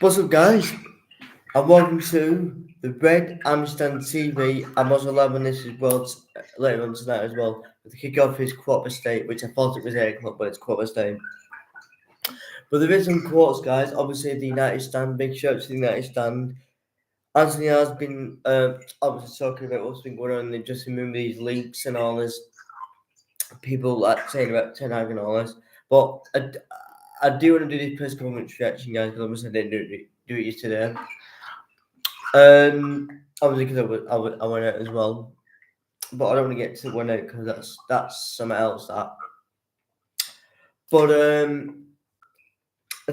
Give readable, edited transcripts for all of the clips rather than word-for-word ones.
What's up, guys? And welcome to the Red Amsterdam TV. I'm also live on this as well later on tonight as well. But the kickoff is Quarter State, which I thought it was 8 o'clock, but it's Quarter State. But there is some quotes, guys. Obviously, the United Stand, big shout to the United Stand. Anthony has been obviously talking about what's been going on in the dressing room, these leaks and all this. People like saying about Ten Hag and all this. But I do want to do this press conference reaction, guys, because obviously I didn't do it yesterday. Obviously because I went out as well, but I don't want to get to the one out because that's something else. That, but the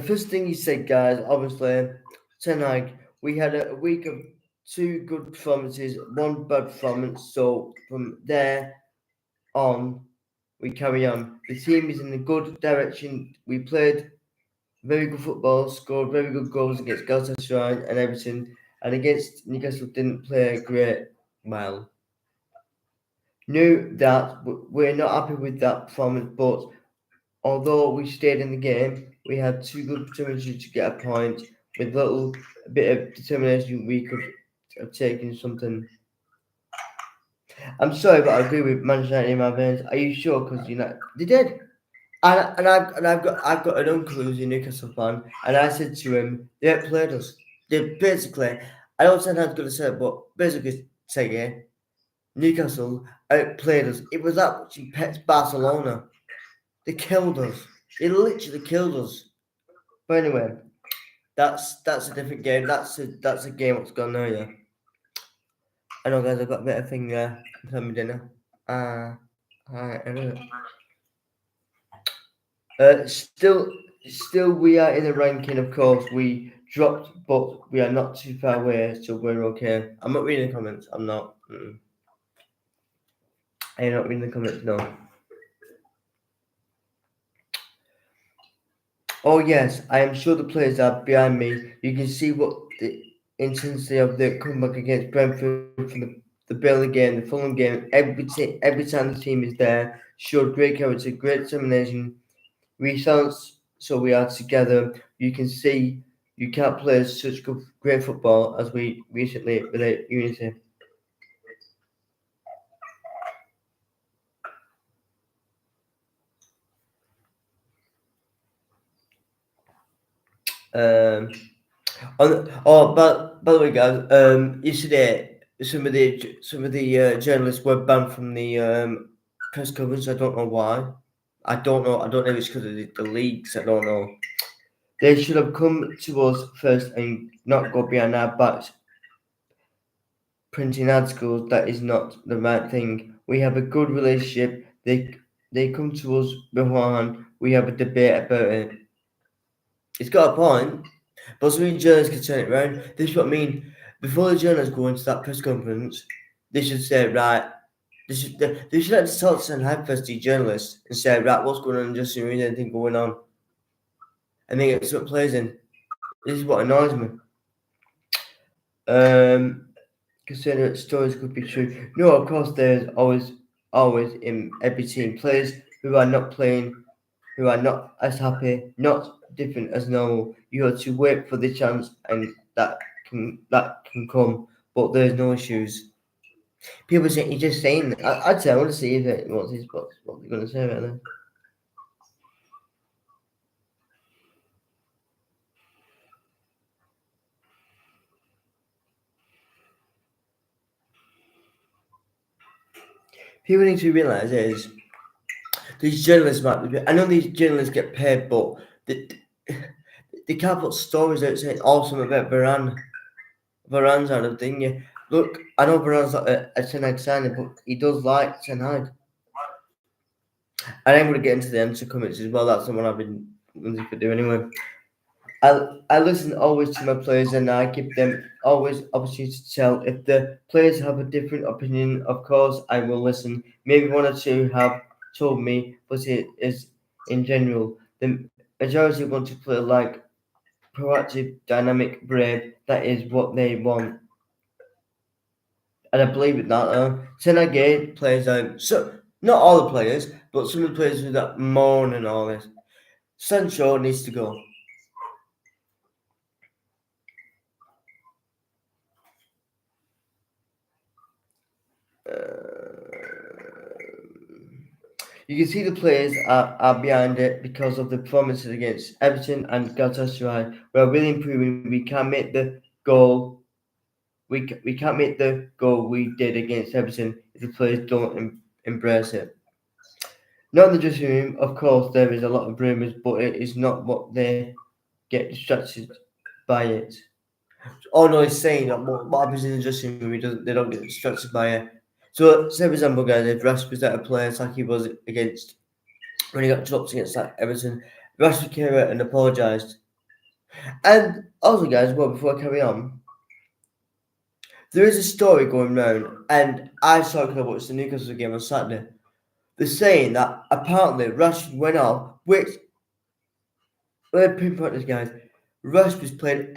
first thing you said, guys, obviously tonight we had a week of two good performances, one bad performance. So from there on, we carry on. The team is in a good direction. We played very good football, scored very good goals against Galatasaray and everything, and against Newcastle didn't play great. Well, knew that we're not happy with that performance, but although we stayed in the game, we had two good opportunities to get a point. With little bit of determination, we could have taken something. I'm sorry, but I agree with Manchester United in my veins. Are you sure? Because they did. I've got an uncle who's a Newcastle fan, and I said to him, they outplayed us. They basically, I don't know how I'm going to say it, but basically saying Newcastle outplayed us. It was that much in Pets Barcelona. They killed us. They literally killed us. But anyway, that's a different game. That's a game what's gone now, yeah. I know, guys. I've got a bit of thing there. I'm having my dinner. I know. Still, we are in the ranking. Of course, we dropped, but we are not too far away, so we're okay. I'm not reading the comments. I'm not. I'm not reading the comments. No. Oh yes, I am sure the players are behind me. You can see what the intensity of the comeback against Brentford from the Burnley game, the Fulham game. Every time the team is there, showed great character, great determination. We sound so we are together. You can see you can't play such great football as we recently without unity. Um, by the way, guys, yesterday some of the journalists were banned from the press conference. I don't know why. I don't know. I don't know if it's because of the leaks. I don't know. They should have come to us first and not go behind our backs printing articles. That is not the right thing. We have a good relationship. They come to us beforehand. We have a debate about it. It's got a point, but some journalists can turn it around. This is what I mean. Before the journalists go into that press conference, they should say, right, they should have to talk to and first the journalists and say, right, what's going on, just is anything going on? And then get some players in. This is what annoys me. Consider that stories could be true. No, of course, there's always in every team players who are not playing, who are not as happy, not different as normal. You have to wait for the chance, and that can come. But there's no issues. People say you're just saying that. I'd say I want to see if it what's his what they're going to say about that. People need to realise is these journalists I know these journalists get paid, but they can't put stories out saying awesome about Varane. Varane's out of thing. Yeah. Look, I know Varane's not a Ten Hag signing, but he does like Ten Hag. And I'm going to get into the answer comments as well. That's the one I've been wanting to do anyway. I listen always to my players and I give them always opportunity to tell. If the players have a different opinion, of course I will listen. Maybe one or two have told me, but it is in general. The majority want to play like proactive, dynamic, brave. That is what they want. And I believe in that. Senagate plays so not all the players, but some of the players with that moan and all this. Sancho needs to go. You can see the players are behind it because of the performances against Everton and Galatasaray. We are really improving. We can't make the goal. We can't make the goal we did against Everton if the players don't embrace it. Not in the dressing room, of course, there is a lot of rumours, but it is not what they get distracted by it. Oh no, he's saying that what happens in the dressing room, they don't get distracted by it. So, say for example, guys, if Rash was at a player like he was against when he got dropped against that Everton, Rash came out and apologised. And also, guys, well, before I carry on, there is a story going round, and I saw it because I watched the Newcastle game on Saturday. They're saying that apparently Rashford went off, which, let me pinpoint this, guys. Rashford's played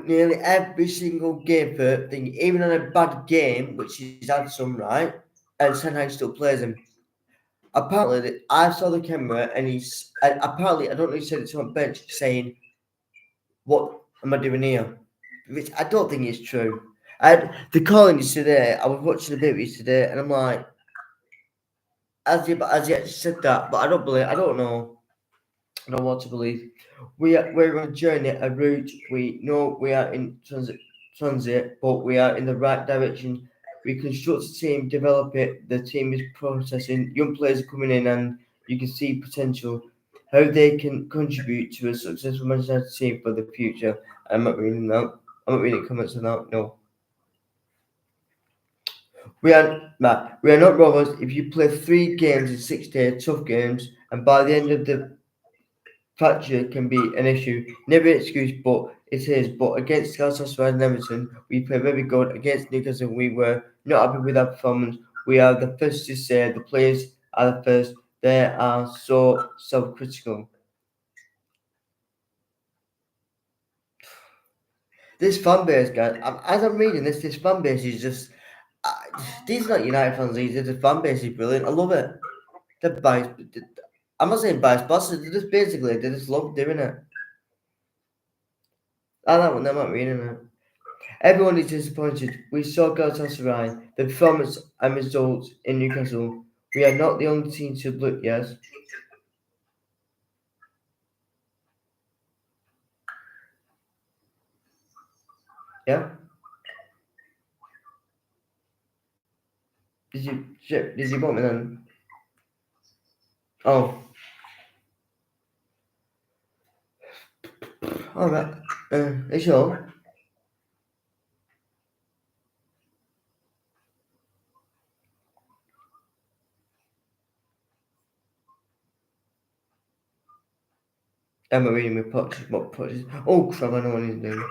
nearly every single game for thing, even on a bad game, which he's had some, right? And Ten Hag still plays him. Apparently, I saw the camera, and apparently, I don't know, he said it's on bench saying, "What am I doing here?" Which I don't think is true. And the calling yesterday, I was watching a bit of it yesterday, and I'm like, as he actually said that, but I don't know. I don't want to believe. We're on a journey, a route. We know we are in transit, but we are in the right direction. We construct a team, develop it. The team is processing. Young players are coming in, and you can see potential. How they can contribute to a successful Manchester United team for the future. I'm not reading that. I'm not reading comments on that. No. We are not robots. If you play 3 games in 6 days, tough games, and by the end of the fracture can be an issue. Never an excuse, but it is. But against Galatasaray and Everton, we played very good. Against Newcastle, we were not happy with our performance. We are the first to say the players are the first. They are so self-critical. This fan base, guys, as I'm reading this fan base is just. These are not United fans, these are the fan base is brilliant. I love it. They're biased. I'm not saying biased bastards, they just love doing it. I like when they're not reading it. Everyone is disappointed. We saw Galatasaray, the performance and results in Newcastle. We are not the only team to look, yes. Yeah? Did you want me then? Oh. Alright. Are you sure? Am I reading my purchase? What purchase? Oh crap, I know what he's doing.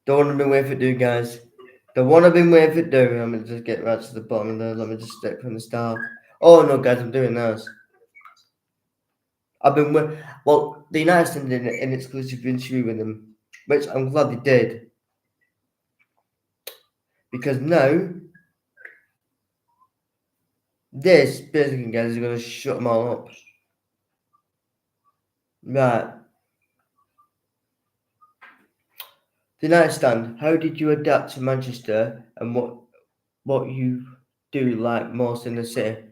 Don't want to be waiting for do, guys. Don't want to be waiting for do. I'm gonna just get right to the bottom of there. Let me just stick from the start. Oh no, guys, I'm doing this. I've been well. The United did an exclusive interview with them, which I'm glad they did because now this basically, guys, is gonna shut them all up. Right, the United stand. How did you adapt to Manchester, and what you do like most in the city?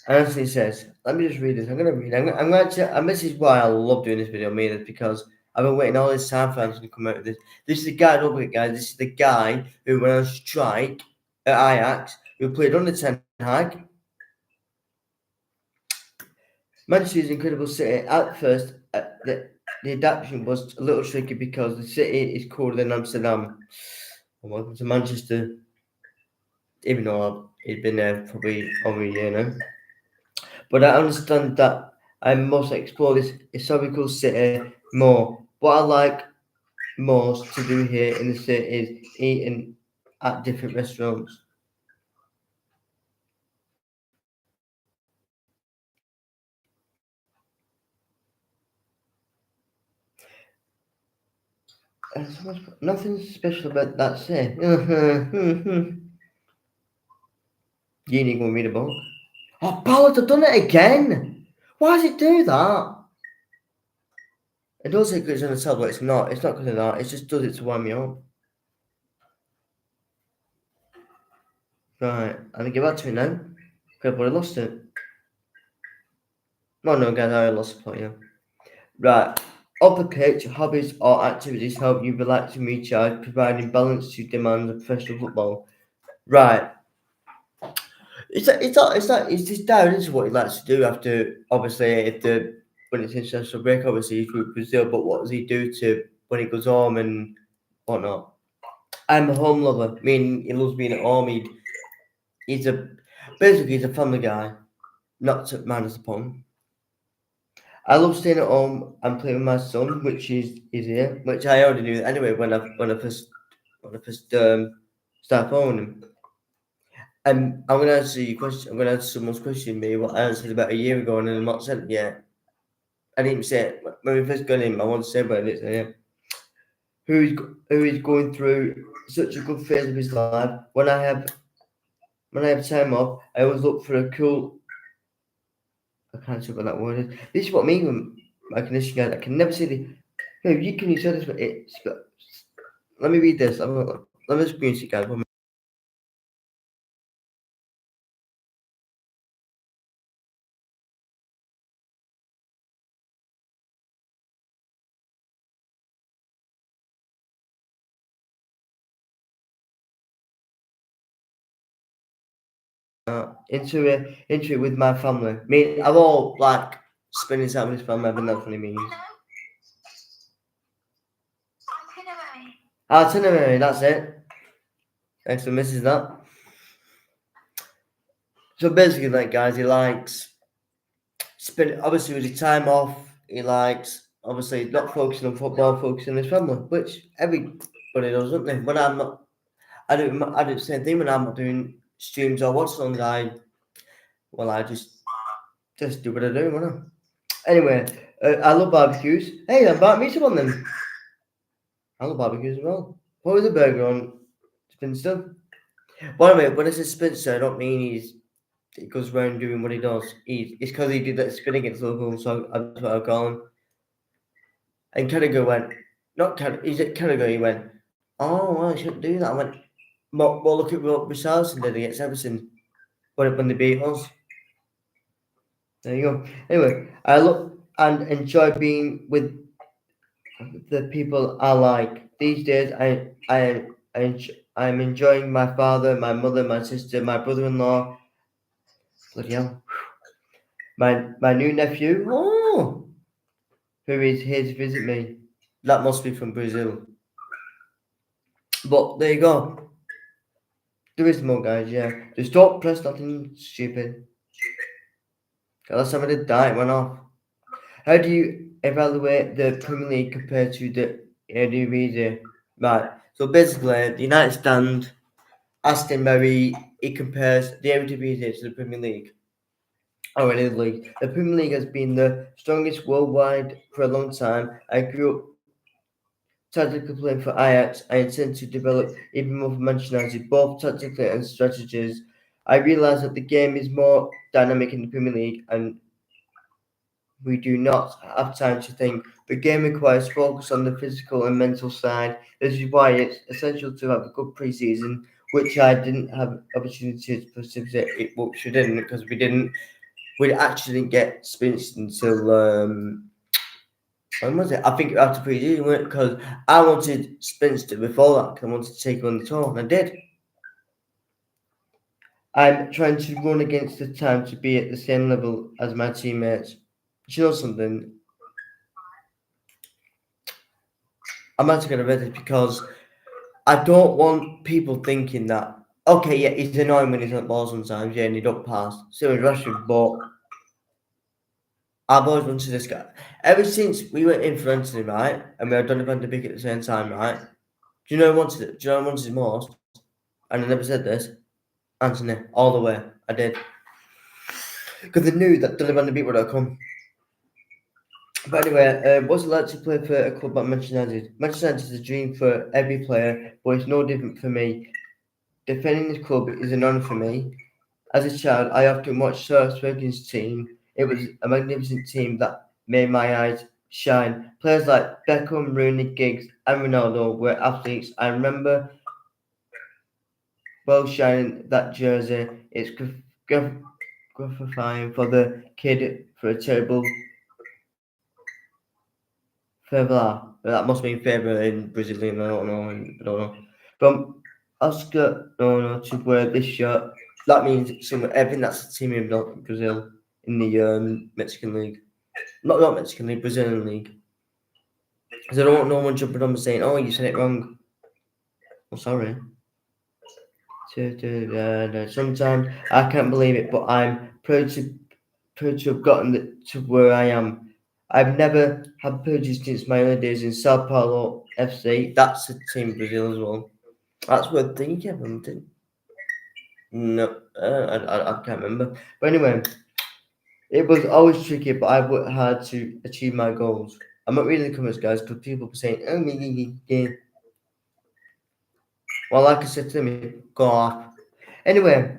Anthony says, let me just read this. I'm going to read. I'm going to. And this is why I love doing this video, me, because I've been waiting all this time for Anthony to come out with this. This is the guy, don't it, guys. This is the guy who went on strike at Ajax, who played under Ten Hag. Manchester's incredible city. At first, the adaptation was a little tricky because the city is colder than Amsterdam. And welcome to Manchester, even though he's been there probably over a year now. But I understand that I must explore this historical city more. What I like most to do here in the city is eating at different restaurants. Nothing special about that city. You need to go read a book. Oh, Ballard, I've done it again! Why does it do that? It does say it's on the tablet, it's not. It's not because of that, it just does it to wind me up. Right, I think get back to it now. Because I lost it. Oh no, guys, I lost the point, yeah. Right. Off the pitch, hobbies or activities help you relax and recharge, providing balance to demands of professional football. Right. It's just down into what he likes to do after, obviously, if the when it's international break, obviously, he's with Brazil, but what does he do to when he goes home and whatnot? I'm a home lover, meaning he loves being at home. He's a basically he's a family guy, not to minus the pun. I love staying at home and playing with my son, which is here, which I already knew anyway when I first started following him. I'm gonna answer your question. I'm gonna answer someone's question. Me, what I answered about a year ago, and then I'm not said it yet. I didn't say it when we first got him. I want to say about it. Who is going through such a good phase of his life. When I have time off, I always look for a cool. I can't say what that word is. This is what me when my condition guy. I can never say the. No, you can you say this, but it's. Let me read this. Let me just music guys. Into it with my family. I mean, I all like spending time with his family. I think that's what it means. Itinerary, that's it. Thanks for missing that. So basically, like guys, he likes spend obviously with his time off. He likes obviously not focusing on football, focusing on his family, which everybody does, don't they? When I'm not, I do the same thing when I'm not doing streams or watch songs. I just do what I do, won't I? Anyway, I love barbecues. Hey, invite me to one then. I love barbecues as well. What was the burger on Spinster? By the way, when I say Spencer, I don't mean he goes around doing what he does. It's because he did that spin against Liverpool, so that's what I call him. And Carragher went, not Carragher, he's at Carragher, he went, oh, well, I shouldn't do that. I went, well look at what Richarlison did against Everton when they beat us. There you go. Anyway, I look and enjoy being with the people I like. These days, I'm enjoying my father, my mother, my sister, my brother-in-law. Bloody hell. My new nephew. Oh, who is here to visit me. That must be from Brazil. But there you go. There is more, guys, yeah. Just don't press nothing stupid. Unless somebody died, went off. How do you evaluate the Premier League compared to the Eredivisie? Right. So basically, the United stand Aston Mary, it compares the Eredivisie to the Premier League. Or any league. The Premier League has been the strongest worldwide for a long time. I grew up tactically playing for Ajax. I intend to develop even more for Manchester United, both tactically and strategies. I realise that the game is more dynamic in the Premier League and we do not have time to think. The game requires focus on the physical and mental side. This is why it's essential to have a good pre-season, which I didn't have opportunity to participate. Which we didn't because we didn't. We actually didn't get spins until when was it? I think after pre-season because I wanted Spinster before that because I wanted to take on the tour and I did. I'm trying to run against the time to be at the same level as my teammates. Do you know something? I'm actually going to read this because I don't want people thinking that, okay, yeah, he's annoying when he's on the ball sometimes, yeah, and he don't pass. So is Rashford, but I've always wanted this guy. Ever since we went in for Anthony, right, and we had Donovan de Beek at the same time, right, do you know who wanted it? Do you know who wanted it most? And I never said this. Anthony, all the way. I did. Because I knew that Donovan de Beek would have come. But anyway, what's it like to play for a club like Manchester United? Manchester United is a dream for every player, but it's no different for me. Defending this club is an honour for me. As a child, I often watched Sir Ferguson's team. It was a magnificent team that made my eyes shine. Players like Beckham, Rooney, Giggs, and Ronaldo were athletes. I remember well shining that jersey. It's gratifying for the kid for a terrible favela. That must mean favor in Brazilian. I don't know. I don't know. From Oscar no to wear this shirt. That means some everything that's the team in Brazil in the Mexican league. Not Mexican league, Brazilian league. Because I don't want no one jumping on and saying, "Oh, you said it wrong." Oh, sorry. Sometimes I can't believe it, but I'm proud to have gotten to where I am. I've never had purchased since my early days in Sao Paulo FC. That's a team Brazil as well. That's where they came from, didn't? No, I can't remember. But anyway, it was always tricky, but I worked hard to achieve my goals. I'm not reading the comments, guys, because people were saying, "Oh, me." Well, like I said to me, go off. Anyway,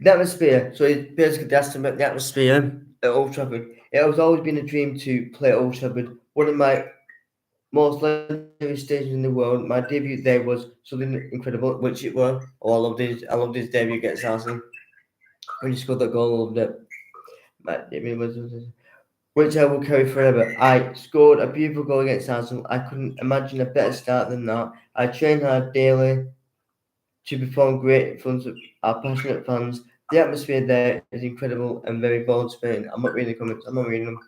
the atmosphere. So it's basically that's about the atmosphere at Old Trafford. It has always been a dream to play at Old Trafford. One of my most legendary stages in the world. My debut there was something incredible, which it was. Oh, I loved his debut against Arsenal when he scored that goal. I loved it. My debut was, which I will carry forever. I scored a beautiful goal against Arsenal. I couldn't imagine a better start than that. I train hard daily to perform great in front of our passionate fans. The atmosphere there is incredible and very motivating. I'm not reading the comments, I'm not reading them.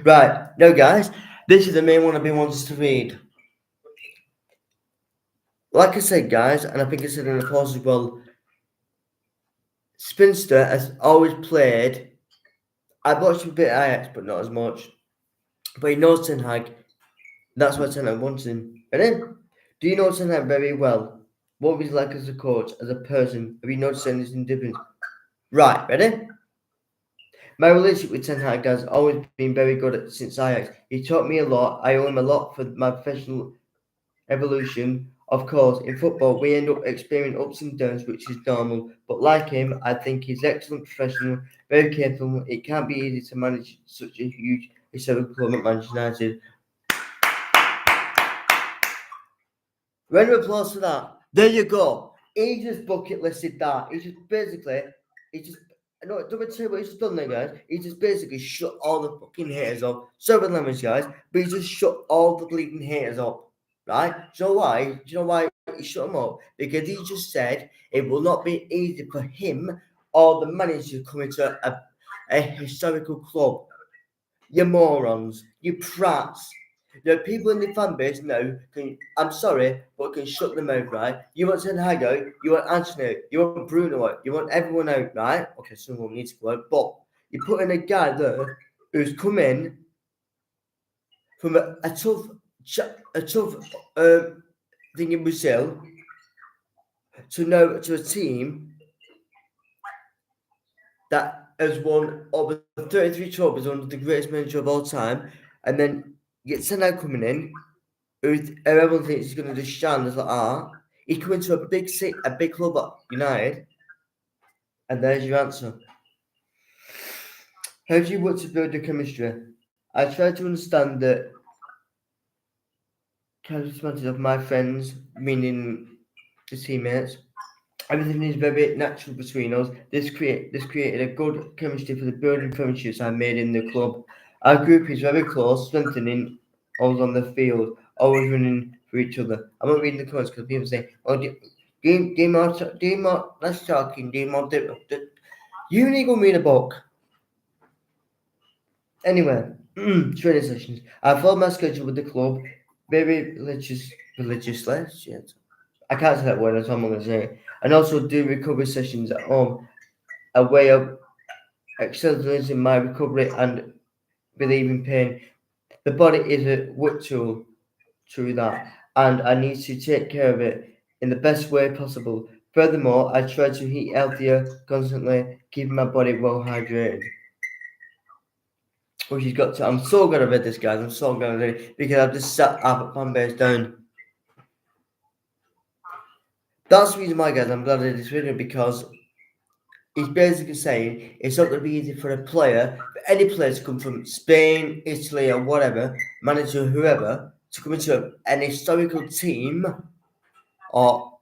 Right, now guys, this is the main one I've been wanting to read. Like I said, guys, and I think I said in the pause as well, Spinster has always played. I've watched a bit of Ajax, but not as much. But he knows Ten Hag. That's why Ten Hag wants him. Ready? Do you know Ten Hag very well? What he's like as a coach, as a person? Have you noticed anything different? Right, ready? My relationship with Ten Hag has always been very good since Ajax. He taught me a lot. I owe him a lot for my professional evolution. Of course, in football, we end up experiencing ups and downs, which is normal. But like him, I think he's excellent professional, very careful. It can't be easy to manage such a huge historical club at Manchester United. Round of applause for that. There you go. He just bucket listed that. He just basically, he just, no, don't me tell you what he's just done there, guys. He just basically shut all the fucking haters up. Sorry about language, guys, but he just shut all the bleeding haters up. Right? Do you know why? Do you know why he shut them up? Because he just said it will not be easy for him or the manager coming to a historical club. You morons, you prats. You know, people in the fan base now can, I'm sorry, but can shut them out, right? You want Ten Hag out, you want Anthony out, you want Bruno out, you want everyone out, right? Okay, someone needs to go out, but you put in a guy there who's come in from a tough thing in Brazil to a team that has won over 33 trophies under the greatest manager of all time, and then you get Ten Hag coming in who everyone thinks he's going to just shine as like he's coming to a big club at United, and there's your answer. How do you want to build your chemistry? I try to understand the charismatic of my friends, meaning the teammates. Everything is very natural between us. This created a good chemistry for the building friendships I made in the club. Our group is very close, strengthening us on the field, always running for each other. I'm not reading the comments because people say, "Oh, do more less talking, do more." You need to go read a book. Anyway, training sessions. I follow my schedule with the club, very religiously. Shit. I can't say that word, that's what I'm going to say. And also do recovery sessions at home, a way of accelerating my recovery and relieving pain. The body is a work tool through that, and I need to take care of it in the best way possible. Furthermore, I try to eat healthier constantly, keeping my body well hydrated. Which he's got to. I'm so glad I read this, guys. I'm so glad I read it because I've just sat our fan base down. That's the reason why, guys, I'm glad I did this video because he's basically saying it's not going to be easy for a player, for any player to come from Spain, Italy, or whatever, manager, whoever, to come into an historical team or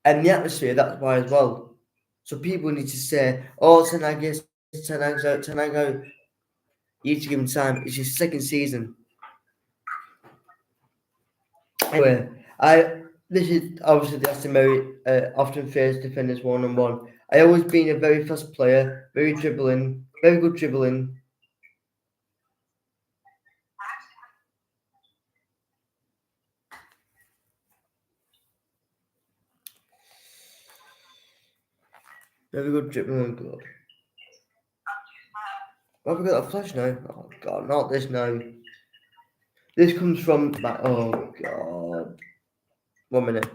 and the atmosphere. That's why as well. So people need to say, "Oh, Tanag yes, Tanag's out, Tanag out." You need to give him time. It's his second season. Anyway, I this is obviously the Aston Mary often face defenders one on one. I always been a very fast player, very dribbling, very good dribbling. Very good dribbling. Good. Why have we got a flash now? Oh god, not this now. This comes from my. Oh god. 1 minute.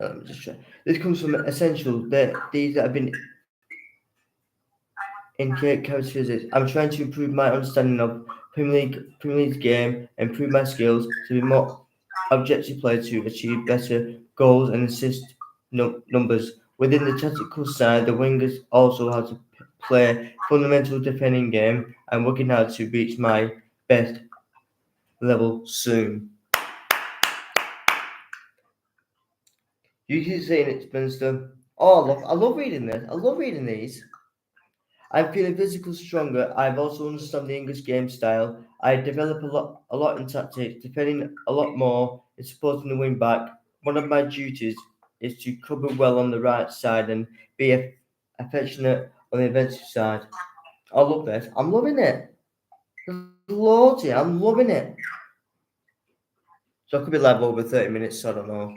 Let me just try. This comes from Essential. These that have been in characteristics. I'm trying to improve my understanding of Premier League game, improve my skills to be more objective player to achieve better goals and assist numbers. Within the tactical side, the wingers also have to play fundamental defending game and working hard to reach my best level soon. You keep saying it, Spencer. Oh, I love reading this. I love reading these. I'm feeling physically stronger. I've also understand the English game style. I develop a lot in tactics, defending a lot more, and supporting the wing back. One of my duties is to cover well on the right side and be affectionate on the offensive side. I love this. I'm loving it. Loads here. I'm loving it. So I could be live over 30 minutes, so I don't know.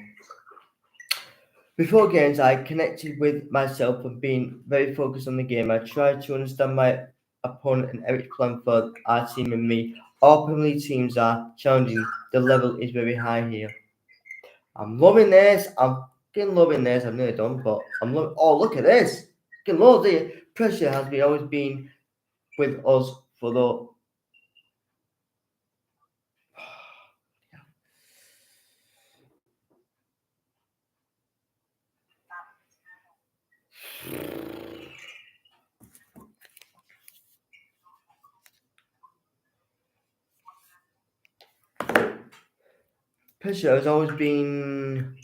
Before games, I connected with myself and being very focused on the game. I tried to understand my opponent and Eric's plan for our team and me. All Premier League teams are challenging. The level is very high here. I'm loving this. I'm fucking loving this. I'm nearly done, but I'm loving. Oh, look at this. Fucking loads here. Pressure has been always been with us for the. Pressure has always been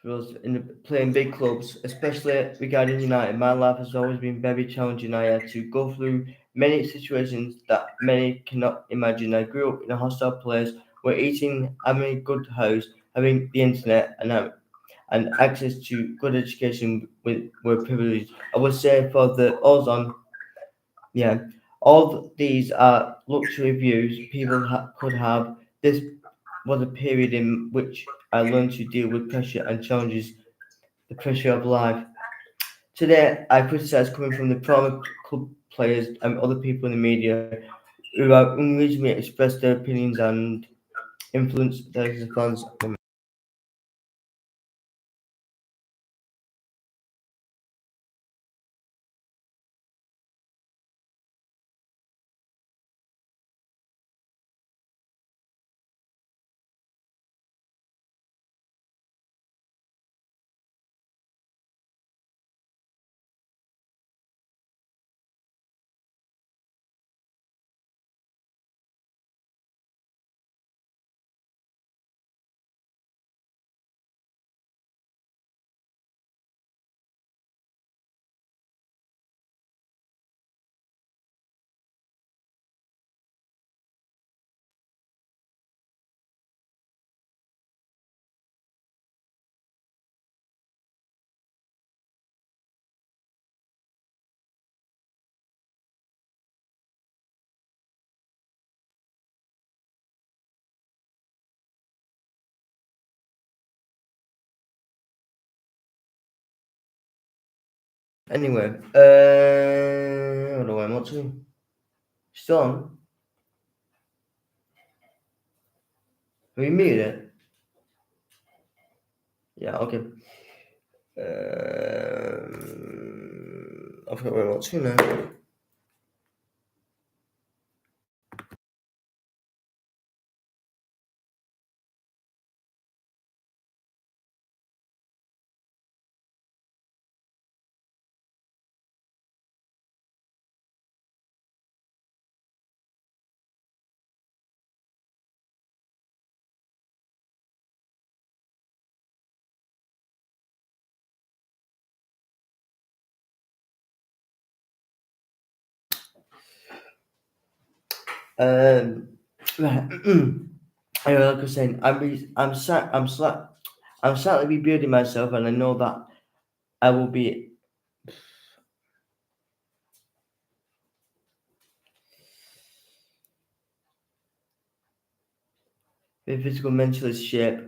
for us in playing big clubs, especially regarding United. My life has always been very challenging. I had to go through many situations that many cannot imagine. I grew up in a hostile place where eating, having a good house, having the internet, and access to good education were privileged. I would say for the ozone, yeah, all these are luxury views people could have. This was a period in which I learned to deal with pressure and challenges the pressure of life. Today, I criticise coming from the former club players and other people in the media who have unreasonably expressed their opinions and influenced their fans. Anyway, what do I want to? Still on? Have you muted it? Yeah, okay. I forgot what I want to now. Um, right. Anyway, like I was saying, I'm slightly rebuilding myself, and I know that I will be in physical, mental shape,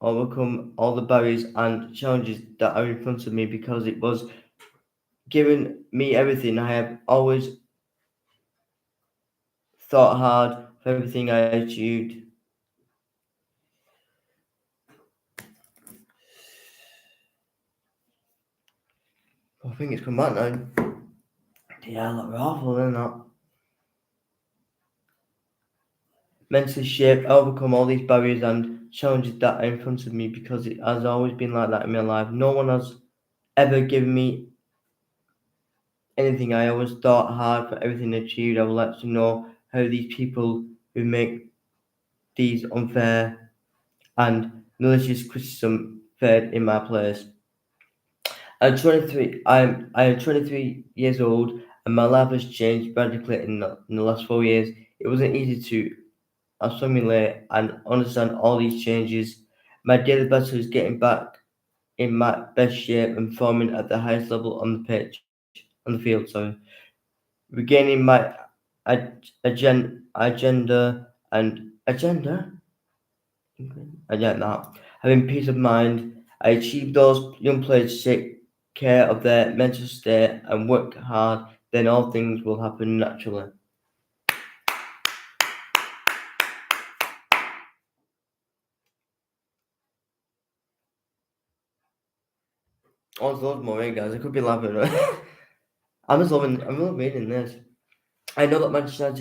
overcome all the barriers and challenges that are in front of me because it was given me everything. I have always thought hard for everything I achieved. I think it's come back now. Yeah, look, we're awful, isn't that? Mentally shaped, overcome all these barriers and challenges that are in front of me because it has always been like that in my life. No one has ever given me anything. I always thought hard for everything achieved. I would like to know how these people who make these unfair and malicious criticism fared in my place. I'm 23. I am 23 years old, and my life has changed radically in the last 4 years. It wasn't easy to assimilate and understand all these changes. My daily battle is getting back in my best shape and performing at the highest level on the pitch, on the field. Sorry, regaining my agenda. I get that. Having peace of mind, I achieve those young players take care of their mental state and work hard, then all things will happen naturally. Oh, there's loads more, right, guys? I could be laughing. I'm really reading this. I know that Manchester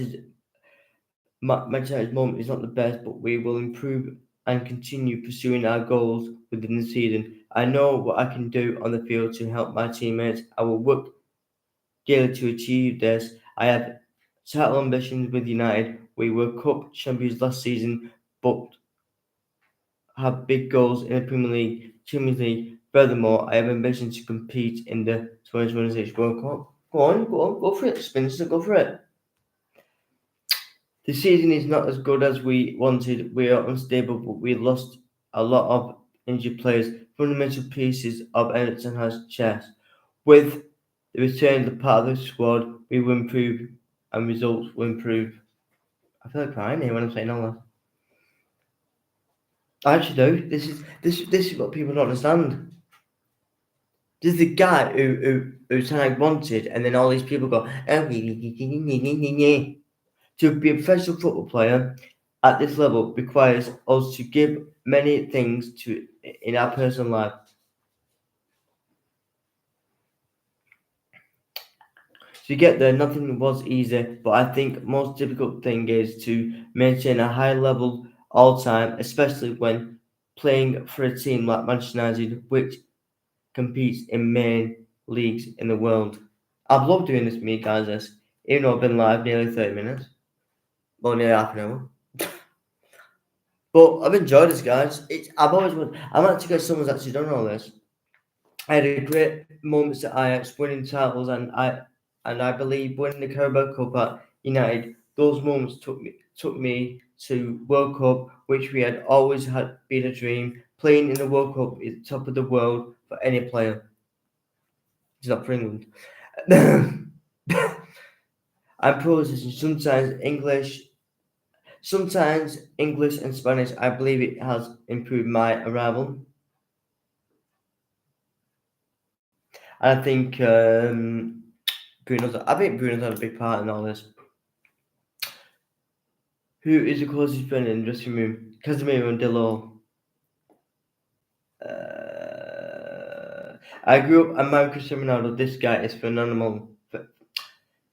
United's moment is not the best, but we will improve and continue pursuing our goals within the season. I know what I can do on the field to help my teammates. I will work daily to achieve this. I have title ambitions with United. We were cup champions last season, but have big goals in the Premier League, Champions League. Furthermore, I have ambitions to compete in the 2026 World Cup. Go for it, Spencer, go for it. The season is not as good as we wanted. We are unstable, but we lost a lot of injured players. Fundamental pieces of Everton has chess. With the return of the part of the squad, we will improve and results will improve. I feel like crying here when I'm saying all that. I actually do. This is what people don't understand. There's the guy who Tag wanted, and then all these people go, oh, to be a professional football player at this level requires us to give many things to in our personal life. To get there, nothing was easy, but I think most difficult thing is to maintain a high level all time, especially when playing for a team like Manchester United, which competes in main leagues in the world. I've loved doing this with me guys, this, even though I've been live nearly 30 minutes, well, nearly half an hour. But I've enjoyed this, guys. I've always wanted. I'm actually glad someone's actually done all this. I had a great moments at Ajax, winning titles, and I believe winning the Carabao Cup at United. Those moments took me to World Cup, which we had always had been a dream. Playing in the World Cup is top of the world for any player. It's not for England. I'm processing sometimes English and Spanish. I believe it has improved my arrival. And I think I think Bruno's had a big part in all this. Who is the closest friend in the dressing room? Casemiro and Delo. I grew up and married Cristiano Ronaldo. This guy is phenomenal.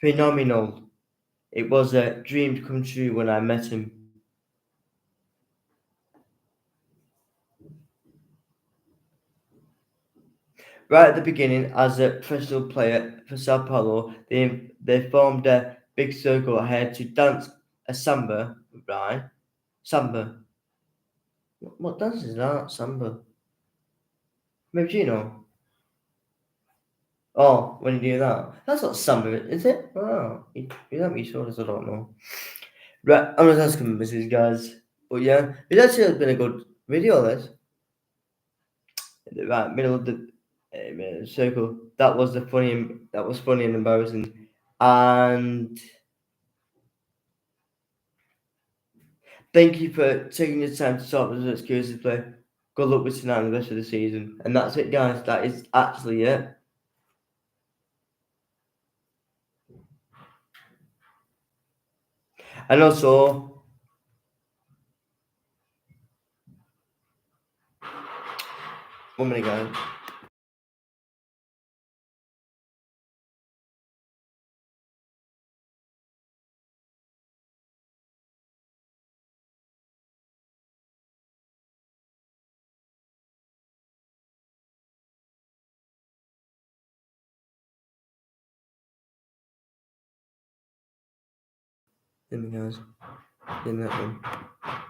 Phenomenal. It was a dream to come true when I met him. Right at the beginning, as a professional player for Sao Paulo, they formed a big circle ahead to dance a samba, right? Samba. What dance is that? Samba. Maybe you know. Oh, when you do that. That's not samba, is it? Oh, you don't be sure, I don't know. Right, I'm just asking Mrs. Guys. But yeah, it's actually been a good video, this. Right, middle of the circle. That was funny and embarrassing. And thank you for taking the time to talk with us at Curious Play. Good luck with tonight and the rest of the season. And that's it, guys. That is actually it. And also, one minute, guys. Let me, guys. In that one.